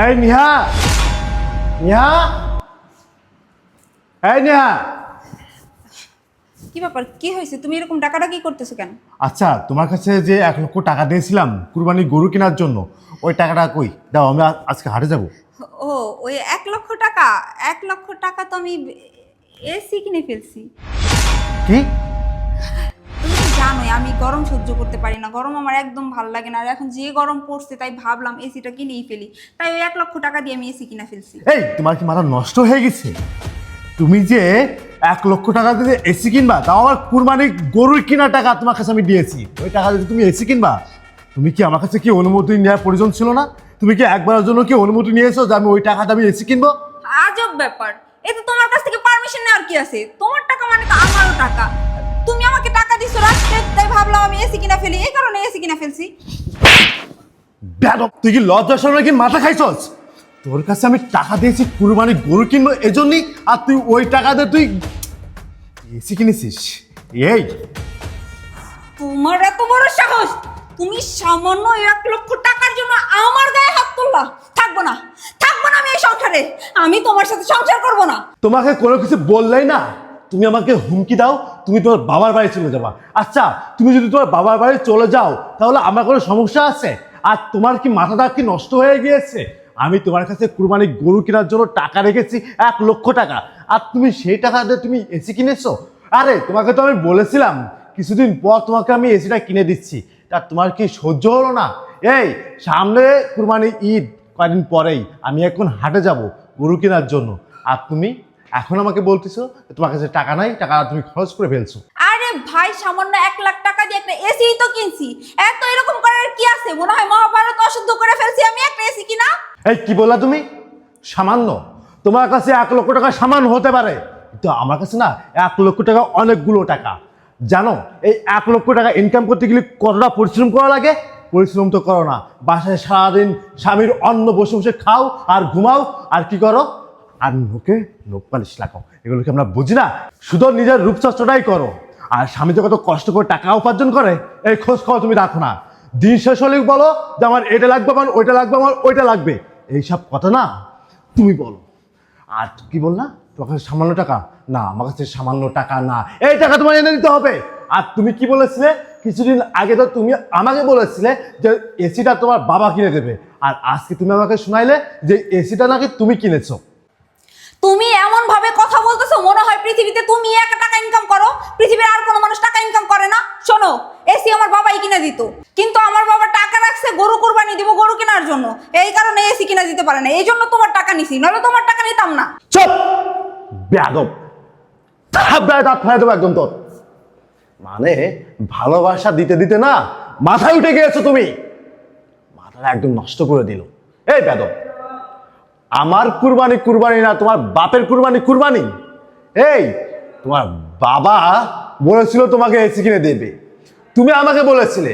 এই নিহা, নিহা, এই নিহা। কি ব্যাপার, কি হয়েছে? তুমি এরকম ডাকাডাকি করতেছো কেন? আচ্ছা, তোমার কাছে যে 1 লক্ষ টাকা দিয়েছিলাম কুরবানি গরু কেনার জন্য, ওই টাকাটা কই দাও, আমি আজকে হাটে যাব। ও, ওই 1 লক্ষ টাকা? 1 লক্ষ টাকা তো আমি এসি কিনে ফেলছি। কি? তুমি তো জানোই আমি গরম সহ্য করতে পারি না, গরম আমার একদম ভালো লাগে না। আর এখন যে গরম পড়ছে তাই ভাবলাম এসিটা কিনেই ফেলি, তাই ওই 1 লক্ষ টাকা দিয়ে আমি এসি কিনে ফেলছি। এই তোমার কি মাথা নষ্ট হয়ে গেছে? তুমি যে 1 লক্ষ টাকা দিয়ে এসি কিনবা, তাও আমার কুরবানি গরুর কেনার টাকা তোমার কাছে আমি দিয়েছি, ওই টাকা দিয়ে তুমি এসি কিনবা? তুমি কি আমার কাছে কি অনুমতি নেওয়ার প্রয়োজন ছিল না? তুমি কি একবারের জন্য কি অনুমতি নিয়েছো যে আমি ওই টাকাটা আমি এসি কিনবো? আজব ব্যাপার, এতে তোমার কাছ থেকে পারমিশন নেওয়ার কি আছে? তোমার টাকা মানে তো আমারও টাকা। তুমি আমাকে টাকা দিছো রাখতে, তাই ভাবলাম আমি এসি কিনা ফেলি, এই কারণে এসি কিনা ফেলছি। বেয়াদব, তুই কি লজ্জা শরম কি মাথা খাইছস? তোর কাছে আমি টাকা দিয়েছি কুরবানি গরু কিনবো এজন্যই, আর তুই ওই টাকা দিয়ে তুই এসি কিনেছিস? এই তোমার এত বড় সাহস! তুমি সামান্য 1 লক্ষ টাকার জন্য আমার গায়ে হাত তুললা? থাকবো না, থাকবো না আমি এই সংসারে। আমি তোমার সাথে সংসার করব না। তোমাকে কোনো কিছু বললেই না তুমি আমাকে হুমকি দাও, তুমি তোমার বাবার বাড়ি চলে যাবা। আচ্ছা, তুমি যদি তোমার বাবার বাড়ি চলে যাও তাহলে আমার কোনো সমস্যা আছে? আর তোমার কি মাথাটা কি নষ্ট হয়ে গিয়েছে? আমি তোমার কাছে কুরবানি গরু কেনার জন্য টাকা রেখেছি 1 লক্ষ টাকা, আর তুমি সেই টাকা দিয়ে তুমি এসি কিনেছো? আরে তোমাকে তো আমি বলেছিলাম কিছুদিন পর তোমাকে আমি এসিটা কিনে দিচ্ছি, তা তোমার কি সহ্য হলো না? এই সামনে কুরবানি ঈদ কয়েকদিন পরেই, আমি এখন হাটে যাব গরু কেনার জন্য, আর তুমি এখন আমাকে বলতেছো তোমার কাছে টাকা নাই, টাকা তুমি খরচ করে ফেলছো। আরে ভাই, সামান্য 1 লাখ টাকা দিয়ে একটা এসি তো কিনছি, এত এরকম করার কি আছে? মনে হয় মহাভারত অশুদ্ধ করে ফেলছি আমি একটা এসি কিনা। এই কি বললা তুমি? সামান্য? তোমার কাছে 1 লক্ষ টাকা সামান্য হতে পারে, কিন্তু আমার কাছে না 1 লক্ষ টাকা অনেকগুলো টাকা। জানো এই 1 লক্ষ টাকা ইনকাম করতে গেলে কতটা পরিশ্রম করা লাগে? পরিশ্রম তো করো না, বাসায় সারাদিন স্বামীর অন্ন বসে বসে খাও আর ঘুমাও, আর কি করো? আর নোকে নোক পালিশ লাগাও। এগুলোকে আমরা বুঝি না, শুধু নিজের রূপচর্চাটাই করো। আর স্বামী তো কত কষ্ট করে টাকা উপার্জন করে, এই খোঁজ খবর তুমি রাখো না। দিন শেষ হলেই বলো যে আমার এটা লাগবে, আমার ওইটা লাগবে, আমার ওইটা লাগবে, এইসব কথা না তুমি বলো। আর কি বললা তোমার কাছে সামান্য টাকা? না, আমার কাছে সামান্য টাকা না, এই টাকা তোমার এনে দিতে হবে। আর তুমি কি বলেছিলে কিছুদিন আগে? তো তুমি আমাকে বলেছিলে যে এসিটা তোমার বাবা কিনে দেবে, আর আজকে তুমি আমাকে শোনাইলে যে এসিটা নাকি তুমি কিনেছো। তুমি এমন ভাবে কথা বলতেছো মনে হয় পৃথিবীতে তুমি একা টাকা ইনকাম করো, পৃথিবীর আর কোনো মানুষ টাকা ইনকাম করে না। শোনো, এসি আমার বাবাই কিনে দিত, কিন্তু আমার বাবা টাকা রাখছে গরু কুরবানি দিব, গরু কেনার জন্য, এই কারণে এসি কিনে দিতে পারে না। এই জন্য তোমার টাকা নিছি, নইলে তোমার টাকা নিতাম না। চুপ বেয়াদব, দাঁত ফেলে দেবো একদম তোর। মানে ভালোবাসা দিতে দিতে না মাথায় উঠে গিয়েছো তুমি, মাথাটা একদম নষ্ট করে দিল। এই বেয়াদব, আমার কুরবানি কুরবানি না, তোমার বাপের কুরবানি কুরবানি। এই তোমার বাবা বলেছিল তোমাকে এসি কিনে দেবে, তুমি আমাকে বলেছিলে,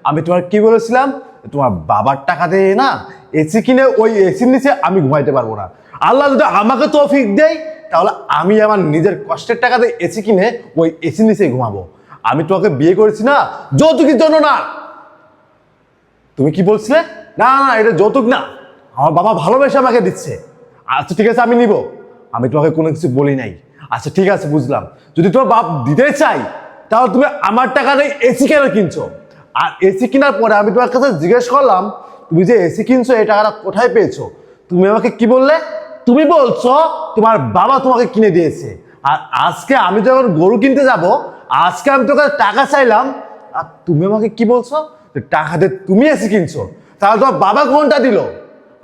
আমি তোমার কি বলেছিলাম? তোমার বাবার টাকা দিয়ে না এসি কিনে ওই এসির নিচে আমি ঘুমাইতে পারবো না। আল্লাহ যদি আমাকে তৌফিক দেয় তাহলে আমি আমার নিজের কষ্টের টাকা দিয়ে এসি কিনে ওই এসির নিচে ঘুমাবো। আমি তোমাকে বিয়ে করেছি না যৌতুকের জন্য না। তুমি কি বলছিলে? না না, এটা যৌতুক না, আমার বাবা ভালোবেসে আমাকে দিচ্ছে। আচ্ছা ঠিক আছে, আমি নিব, আমি তোমাকে কোনো কিছু বলি নাই। আচ্ছা ঠিক আছে, বুঝলাম, যদি তোমার বাপ দিতে চাই তাহলে তুমি আমার টাকা দিয়ে এসি কেন কিনছো? আর এসি কেনার পরে আমি তোমার কাছে জিজ্ঞেস করলাম তুমি যে এসি কিনছো এই টাকাটা কোথায় পেয়েছো? তুমি আমাকে কি বললে? তুমি বলছো তোমার বাবা তোমাকে কিনে দিয়েছে। আর আজকে আমি যখন গরু কিনতে যাব, আজকে আমি তোর কাছে টাকা চাইলাম, আর তুমি আমাকে কি বলছো টাকা দিয়ে তুমি এসি কিনছো? তাহলে তোমার বাবা কোনটা দিল?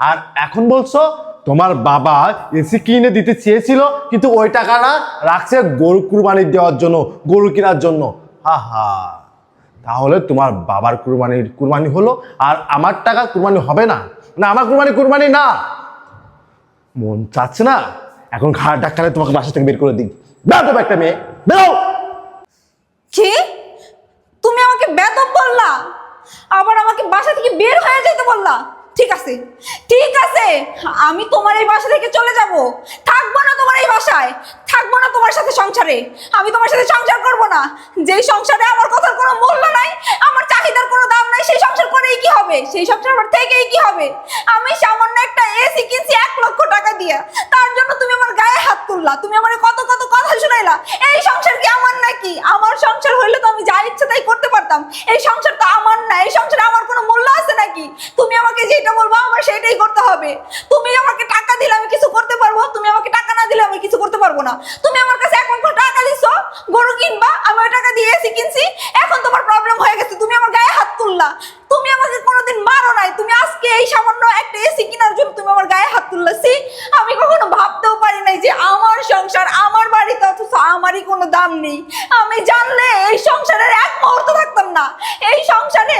আর এখন বলছো তোমার বাবা এসি কিনে দিতে চেয়েছিল কিন্তু ওই টাকাটা রাখছে গরু কুরবানি দেওয়ার জন্য, গরু কেনার জন্য। হা হা, তাহলে তোমার বাবার কুরবানি হলো আর আমার টাকা কুরবানি হবে না? না, আমার কুরবানি না। মন চাচ্ছে না এখন ঘাড় ধাক্কালে তোমাকে বাসা থেকে বের করে দিই। বেরো তো একটা মেয়ে, বেরো। কি? তুমি আমাকে বেয়াদব বললা, আবার আমাকে বাসা থেকে বের হয়ে যেতে বললা? ঠিক আছে, ঠিক আছে, আমি তোমার এই বাসা থেকে চলে যাব, থাকবো না তোমার এই বাসায়, থাকবো না তোমার সাথে সংসারে। আমি তোমার সাথে সংসার করব না। যেই সংসারে আমার কথার কোনো মূল্য নাই, আমার চাহিদার কোনো দাম নাই, সেই সংসার করেই কি হবে? সেই সংসার আমার থেকেই কি হবে? আমি সামান্য একটা এই সংসার তো আমার না, এই সংসারে আমার কোনো মূল্য আছে নাকি? তুমি আমাকে যেটা বলবো আমার সেটাই করতে হবে। তুমি আমাকে টাকা দিলে আমি কিছু করতে পারবো, তুমি আমাকে টাকা না দিলে আমি কিছু করতে পারবো না। তুমি আমার কাছে 1 লক্ষ টাকা দিছো গরু কিনবা, আমি ওই টাকা দিয়ে এসি কিনছি, এখন তোমার প্রবলেম হয়ে গেছে, তুমি আমার গায়ে হাত তুললা। তুমি আমাকে কোনোদিন মারো নাই, তুমি আজকে এই সামান্য একটা এসি কেনার জন্য তুমি আমার গায়ে হাত তুললাছি। আমি কখনো ভাবতেও পারি নাই যে আমার সংসার আমার বাড়িতে, অথচ আমারই কোনো দাম নেই। আমি জানলে এই সংসারের 1 মুহূর্ত থাকতাম না। এই সংসারে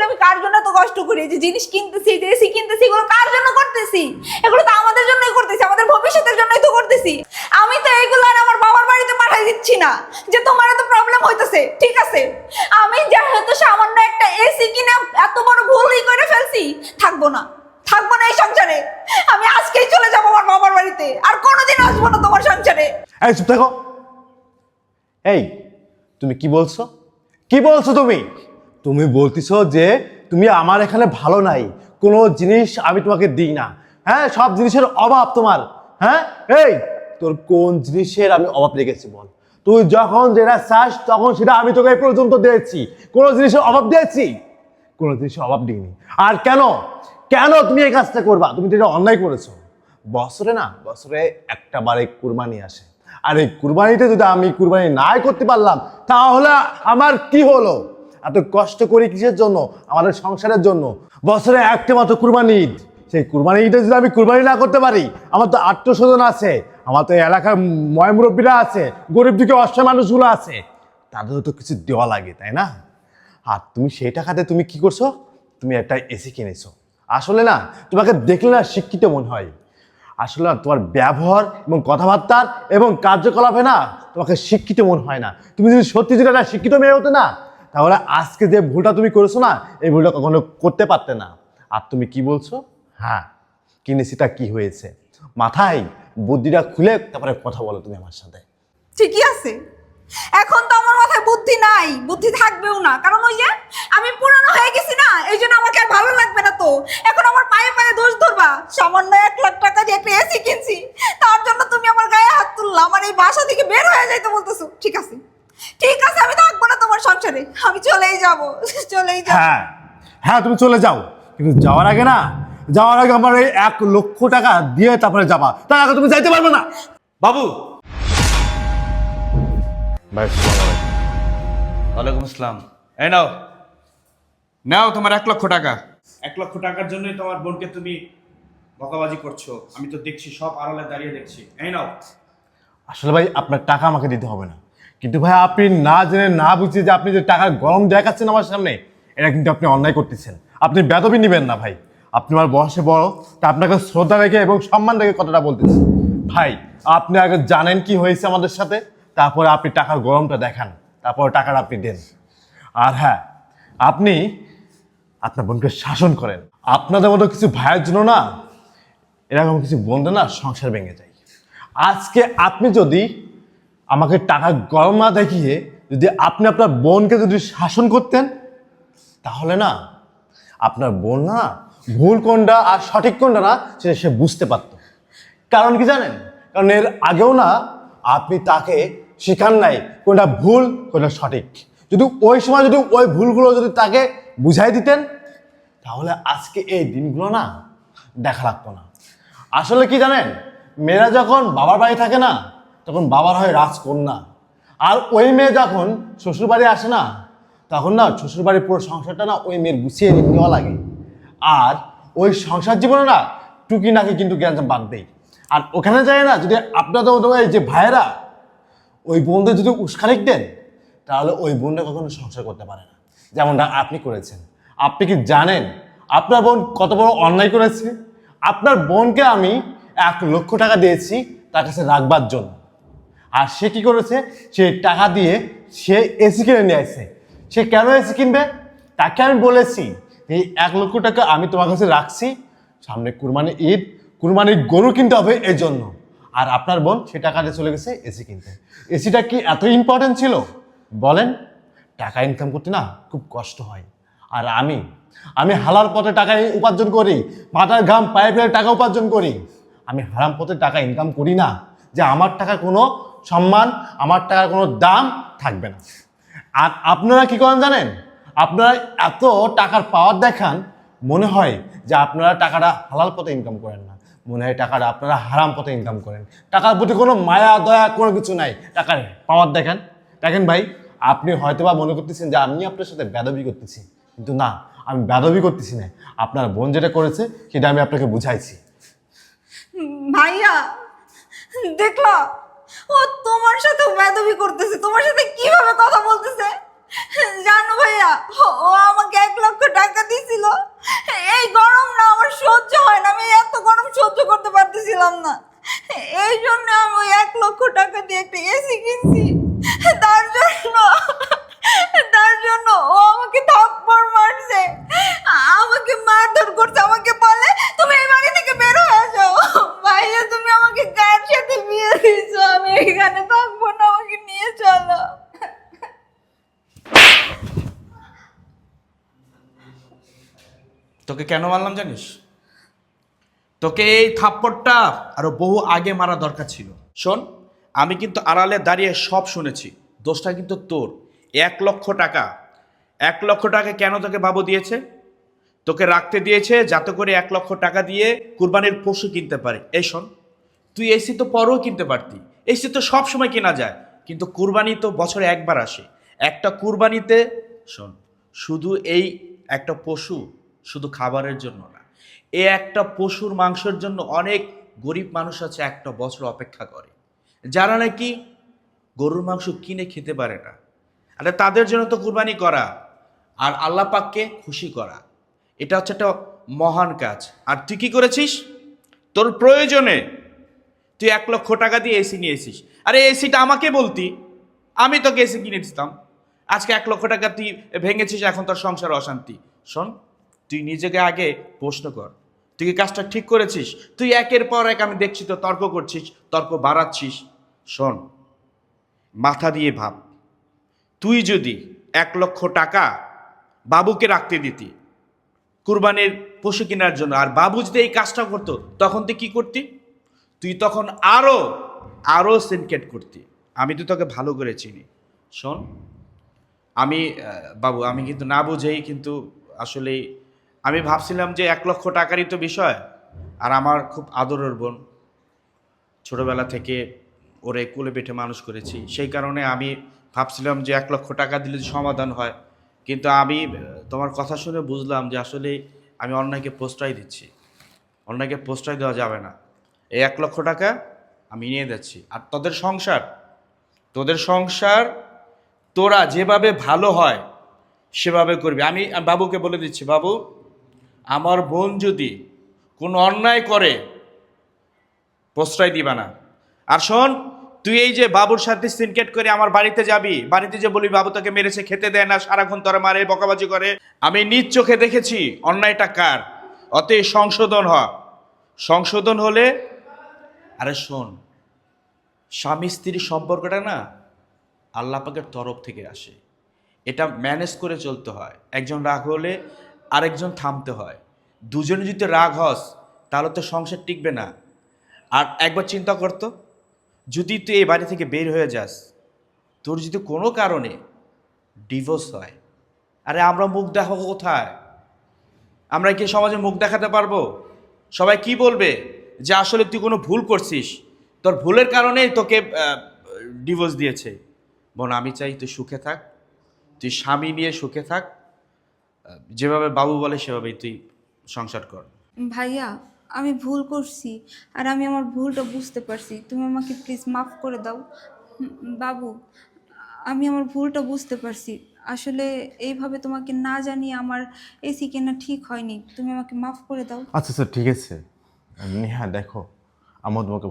আমি কার জন্য তো কষ্ট করি, যে জিনিস কিনতেছি, যে এসি কিনতেছি, এগুলো কার জন্য করতেছি? এগুলো তো আমাদের জন্যই করতেছি, আমাদের ভবিষ্যতের জন্যই তো করতেছি। আমি তো এইগুলো আর আমার বাবার বাড়িতে পাঠাই দিচ্ছি না যে তোমার এত প্রবলেম হইতেছে। ঠিক আছে, আমি যেহেতু সামান্য একটা এসি কিনে এত বড় ভুলই করে ফেলছি, থাকবো না এই সংসারে। আমি আজকেই চলে যাবো আমার বাবার বাড়িতে, আর কোনোদিন আসবো না তোমার সংসারে। এই চুপ থাকো। এই তুমি কি বলছো? কি বলছো তুমি? তুমি বলতেছো যে তুমি আমার এখানে ভালো নাই, কোনো জিনিস আমি তোমাকে দিই না। হ্যাঁ, সব জিনিসের অভাব তোমার। হ্যাঁ, এই তোর কোন জিনিসের আমি অভাব রেখেছি বল? তুই যখন যেটা চাস তখন সেটা আমি তোকে এই পর্যন্ত দিয়েছি। কোনো জিনিসের অভাব দিয়েছি? কোনো জিনিসের অভাব দিইনি। আর কেন কেন তুমি এই কাজটা করবা? তুমি তো এটা অন্যায় করেছো। বছরে একটা বারে কুরবানি আসে, আর এই কুরবানিতে যদি আমি কুরবানি নাই করতে পারলাম তাহলে আমার কি হলো? এত কষ্ট করি কিসের জন্য? আমাদের সংসারের জন্য। বছরে একটা মাত্র কুরবানি ঈদ, সেই কুরবানি ঈদে যদি আমি কুরবানি না করতে পারি, আমার তো আত্মস্বজন আছে, আমার তো এলাকার ময় মুরব্বীরা আছে, গরিব দুঃখী অসহায় মানুষগুলো আছে, তাদেরও তো কিছু দেওয়া লাগে, তাই না? আর তুমি সেই টাকাতে তুমি কি করছো? তুমি একটা এসি কিনেছো। আসলে না, তোমাকে দেখলে না শিক্ষিত মনে হয়। আসলে না, তোমার ব্যবহার এবং কথাবার্তার এবং কার্যকলাপে না তোমাকে শিক্ষিত মনে হয় না। তুমি যদি সত্যি যদি একটা শিক্ষিত মেয়ে হতে না, তাহলে আজকে যে ভুলটা তুমি করেছো না, এই ভুলটা কখনো করতে পারতে না। আর তুমি কি বলছো? হ্যাঁ, কিনেছি, তা কি হয়েছে? মাথায় বুদ্ধিটা খুলে তারপরে কথা বলো তুমি আমার সাথে। ঠিকই আছে, এখন তো আমার মাথায় বুদ্ধি নাই, বুদ্ধি থাকবেও না, কারণ ওই যে আমি পুরানো হয়ে গেছি না, এই জন্য আমাকে আর ভালো লাগবে না। তো এখন আমার পায়ে পায়ে দোষ ধরবা? সামান্য 1 লাখ টাকা দিয়ে একটা এসি কিনছি, তার জন্য তুমি আমার গায়ে হাত তুললা, আমার এই বাসা থেকে বের হয়ে যাইতে বলতেছো? ঠিক আছে, আমি থাকবো না তোমার সংসারে, আমি চলেই যাব। হ্যাঁ হ্যাঁ, তুমি চলে যাও, কিন্তু যাওয়ার আগে আমার এই 1 লক্ষ টাকা দিয়ে তারপরে যাবা, তার আগে তুমি যাইতে পারবে না। বাবু। ভাই, ওয়ালাইকুম আসসালাম। এই নাও, নাও তোমার 1 লক্ষ টাকা। 1 লক্ষ টাকার জন্যই তোমার বোনকে তুমি বকাবাজি করছো, আমি তো দেখছি, সব আড়ালে দাঁড়িয়ে দেখছি। এই নাও। আসলে ভাই, আপনার টাকা আমাকে দিতে হবে না, কিন্তু ভাই আপনি না জেনে না বুঝে যে আপনি যে টাকার গরম দেখাচ্ছেন আমার সামনে, এটা কিন্তু আপনি অন্যায় করতেছেন। আপনি বেদবি নিবেন না ভাই। আপনি আমার বয়সে বড়, তা আপনাকে শ্রদ্ধা রেখে এবং সম্মান রেখে কথাটা বলতেছি। ভাই, আপনি আগে জানেন কি হয়েছে আমাদের সাথে, তারপরে আপনি টাকার গরমটা দেখান, তারপর টাকাটা আপনি দেন। আর হ্যাঁ, আপনি আপনার বোনকে শাসন করেন। আপনাদের মতো কিছু ভাইয়ের জন্য না, এরকম কিছু বোনদের না সংসার ভেঙে যায়। আজকে আপনি যদি আমাকে টাকা গরম না দেখিয়ে যদি আপনি আপনার বোনকে যদি শাসন করতেন, তাহলে না আপনার বোন না ভুল কোনটা আর সঠিক কোনটা না সেটা সে বুঝতে পারত। কারণ কি জানেন? কারণ এর আগেও না আপনি তাকে শেখান নাই কোনটা ভুল কোনটা সঠিক। যদি ওই সময় যদি ওই ভুলগুলো যদি তাকে বুঝাই দিতেন, তাহলে আজকে এই দিনগুলো না দেখা লাগতো না। আসলে কি জানেন, মেয়েরা যখন বাবার বাড়ি থাকে না, তখন বাবার হয় রাজকন্যা, আর ওই মেয়ে যখন শ্বশুর বাড়ি আসে না, তখন না শ্বশুর বাড়ির পুরো সংসারটা না ওই মেয়ের গুছিয়ে নেওয়া লাগে। আর ওই সংসার জীবনে না টুকি নাকি কিন্তু জ্ঞান বাঁধবেই। আর ওখানে যায় না, যদি আপনাদের এই যে ভাইয়েরা ওই বোনদের যদি উস্কানিক দেন, তাহলে ওই বোনটা কখনো সংসার করতে পারে না, যেমনটা আপনি করেছেন। আপনি কি জানেন আপনার বোন কত বড় অন্যায় করেছে? আপনার বোনকে আমি 1 লক্ষ টাকা দিয়েছি তার কাছে রাখবার জন্য, আর সে কি করেছে? সে টাকা দিয়ে সে এসি কিনে নিয়ে আসছে। সে কেন এসি কিনবে? তাকে আমি বলেছি এই 1 লক্ষ টাকা আমি তোমার কাছে রাখছি, সামনে কুরবানি ঈদ, কুরবানির গরু কিনতে হবে এই জন্য। আর আপনার বোন সে টাকা দিয়ে চলে গেছে এসি কিনতে। এসিটা কি এত ইম্পর্টেন্ট ছিল? বলেন। টাকা ইনকাম করতে না খুব কষ্ট হয়। আর আমি হালাল পথে টাকা উপার্জন করি, মাথার ঘাম পায়ে ফেলে টাকা উপার্জন করি। আমি হারাম পথে টাকা ইনকাম করি না, যে আমার টাকার কোনো সম্মান, আমার টাকার কোনো দাম থাকবে না। আর আপনারা কি করেন জানেন? আপনারা এত টাকার পাওয়ার দেখান, মনে হয় যে আপনারা টাকাটা হালাল পথে ইনকাম করেন না, মনে হয় টাকাটা আপনারা হারাম পথে ইনকাম করেন। টাকার প্রতি কোনো মায়া দয়া কোনো কিছু নাই, টাকার পাওয়ার দেখেন। দেখেন ভাই, আপনি হয়তোবা মনে করতেছেন যে আমি আপনার সাথে বেদবি করতেছি, কিন্তু না, আমি বেদবি করতেছি না। আপনার বোন যেটা করেছে সেটা আমি আপনাকে বুঝাইছি। ভাইয়া দেখলো, ও তোমার সাথে বেয়াদবি করতেছে, তোমার সাথে কিভাবে কথা বলতেছে জানো ভাইয়া? ও আমাকে 1,00,000 টাকা দিছিল। এই গরম না আমার সহ্য হয় না, আমি এত গরম সহ্য করতে পারতেছিলাম না, এই জন্য আমি ওই 1,00,000 টাকা দিয়ে একটা এসি কিনছি। তার জন্য ও আমাকে থাপ্পড় মারছে, আমাকে মারধর করছে, আমাকে বলে তুমি এই বাড়ি থেকে বের হয়ে যাও। ভাইয়া তুমি আমাকে কার সাথে বিয়ে দিয়েছো? আমি এখানে থাকবো না, আমাকে নিয়ে চলো। তোকে কেন মারলাম জানিস? তোকে এই থাপ্পড়টা আরো বহু আগে মারা দরকার ছিল। শোন, আমি কিন্তু আড়ালে দাঁড়িয়ে সব শুনেছি, দোষটা কিন্তু তোর। 1,00,000 টাকা, 1,00,000 টাকা কেন তোকে বাবু দিয়েছে? তোকে রাখতে দিয়েছে যাতে করে 1,00,000 টাকা দিয়ে কুরবানির পশু কিনতে পারে। এই শোন, তুই এসি তো পরেও কিনতে পারতি, এসি তো সব সময় কেনা যায়, কিন্তু কুরবানি তো বছরে একবার আসে। একটা কুরবানিতে শোন, শুধু এই একটা পশু শুধু খাবারের জন্য না, এই একটা পশুর মাংসের জন্য অনেক গরিব মানুষ আছে একটা বছর অপেক্ষা করে, যারা নাকি গরুর মাংস কিনে খেতে পারে না। আরে তাদের জন্য তো কুরবানি করা আর আল্লাহ পাককে খুশি করা, এটা হচ্ছে একটা মহান কাজ। আর তুই কি করেছিস? তোর প্রয়োজনে তুই 1,00,000 টাকা দিয়ে এসি নিয়েছিস। আরে এসিটা আমাকে বলতি, আমি তোকে এসি কিনে দিতাম। আজকে 1,00,000 টাকা তুই ভেঙেছিস, এখন তোর সংসার অশান্তি। শোন, তুই নিজেকে আগে প্রশ্ন কর, তুই কি কাজটা ঠিক করেছিস? তুই একের পর এক আমি দেখছি তো তর্ক করছিস, তর্ক বাড়াচ্ছিস। শোন, মাথা দিয়ে ভাব, তুই যদি 1,00,000 টাকা বাবুকে রাখতে দিতি কুরবানির পশু কেনার জন্য, আর বাবু যদি এই কাজটা করতো, তখন তুই কি করতি? তুই তখন আরো আরো সিনকেট করতি। আমি তো তোকে ভালো করে চিনি। শোন, আমি বাবু, আমি কিন্তু না বুঝেই কিন্তু আসলে আমি ভাবছিলাম যে 1,00,000 টাকারই তো বিষয়, আর আমার খুব আদরের বোন, ছোটবেলা থেকে ওরে কোলে পিঠে মানুষ করেছি, সেই কারণে আমি ভাবছিলাম যে 1,00,000 টাকা দিলে যে সমাধান হয়। কিন্তু আমি তোমার কথা শুনে বুঝলাম যে আসলে আমি অন্যায়কে প্রশ্রয় দিচ্ছি। অন্যায়কে প্রশ্রয় দেওয়া যাবে না। এই 1,00,000 টাকা আমি নিয়ে যাচ্ছি, আর তোদের সংসার তোরা যেভাবে ভালো হয় সেভাবে করবি। আমি বাবুকে বলে দিচ্ছি, বাবু, আমার বোন যদি কোনো অন্যায় করে প্রশ্রয় দিবা না। আর শোন, তুই এই যে বাবুর সাথে সিনকেট করে আমার বাড়িতে যাবি, বাড়িতে যে বলবি বাবু তোকে মেরেছে, খেতে দেয় না, সারাক্ষণ তোরা মারে, বকাবাজি করে, আমি নিজ চোখে দেখেছি অন্যায়টা কার। অতএব সংশোধন হলে। আরে শোন, স্বামী স্ত্রীর সম্পর্কটা না আল্লাহ পাকের তরফ থেকে আসে, এটা ম্যানেজ করে চলতে হয়। একজন রাগ হলে আরেকজন থামতে হয়। দুজনে যদি রাগ হস তাহলে তো সংসার টিকবে না। আর একবার চিন্তা করতো, যদি তুই এই বাড়ি থেকে বের হয়ে যাস, তোর যদি কোনো কারণে ডিভোর্স হয়, আরে আমরা মুখ দেখাবো কোথায়? আমরা কি সমাজে মুখ দেখাতে পারবো? সবাই কি বলবে যে আসলে তুই কোনো ভুল করছিস, তোর ভুলের কারণেই তোকে ডিভোর্স দিয়েছে। বোন, আমি চাই তুই সুখে থাক, তুই স্বামী নিয়ে সুখে থাক, যেভাবে বাবু বলে সেভাবেই তুই সংসার কর। ভাইয়া আমি ভুল করছি, আর আমি আমার ভুলটা বুঝতে পারছি, তুমি আমাকে প্লিজ মাফ করে দাও। বাবু, আমি আমার ভুলটা বুঝতে পারছি, আসলে এইভাবে তোমাকে না জানিয়ে আমার এসি কেনা ঠিক হয়নি, তুমি আমাকে মাফ করে দাও। আচ্ছা স্যার, ঠিক আছে। নেহা দেখো, আমার তোমাকে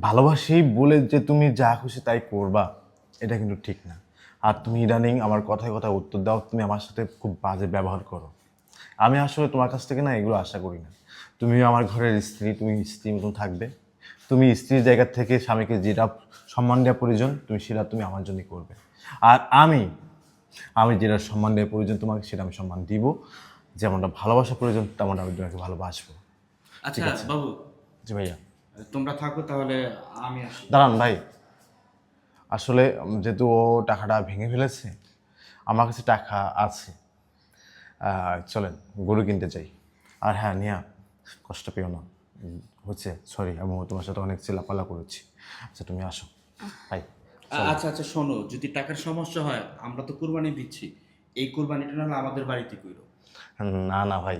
ভালোবাসি বলে যে তুমি যা খুশি তাই করবা, এটা কিন্তু ঠিক না। আর তুমি ইদানিং আমার কথায় কথায় উত্তর দাও, তুমি আমার সাথে খুব বাজে ব্যবহার করো। আমি আসলে তোমার কাছ থেকে না এগুলো আশা করি না। তুমি আমার ঘরের স্ত্রী, তুমি স্ত্রীর মতন থাকবে। তুমি স্ত্রীর জায়গা থেকে স্বামীকে যেটা সম্মান দেওয়া প্রয়োজন তুমি সেটা তুমি আমার জন্য করবে। আর আমি যেটা সম্মান দেওয়া প্রয়োজন তোমাকে সেটা আমি সম্মান দিব। যেমনটা ভালোবাসা প্রয়োজন তেমনটা আমি তোমাকে ভালোবাসবো। আচ্ছা বাবু, জি ভাইয়া। তোমরা থাকো তাহলে, আমি আসি। দাঁড়ান ভাই, আসলে যেহেতু ও টাকাটা ভেঙে ফেলেছে, আমার কাছে টাকা আছে। চলেন গরু কিনতে চাই। আর হ্যাঁ নিয়া, কষ্ট পেও না, হচ্ছে সরি, আমি তোমার সাথে অনেক চিল্লাপাল্লা করেছি। আচ্ছা তুমি আসো ভাই। আচ্ছা আচ্ছা, শোনো, যদি টাকার সমস্যা হয় আমরা তো কুরবানি দিচ্ছি, এই কুরবানিটা না হলে আমাদের বাড়িতে কইরো। না না ভাই,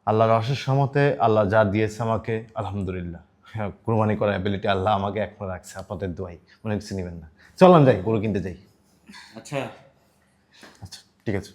আল্লাহর অশেষ রহমতে আল্লাহ যা দিয়েছে আমাকে আলহামদুলিল্লাহ, হ্যাঁ, কুরবানি করার অ্যাবিলিটি আল্লাহ আমাকে এখনো রাখছে। আপনাদের দোয়াই, মনে কিছু নেবেন না। চলেন যাই গরু কিনতে যাই। আচ্ছা আচ্ছা ঠিক আছে।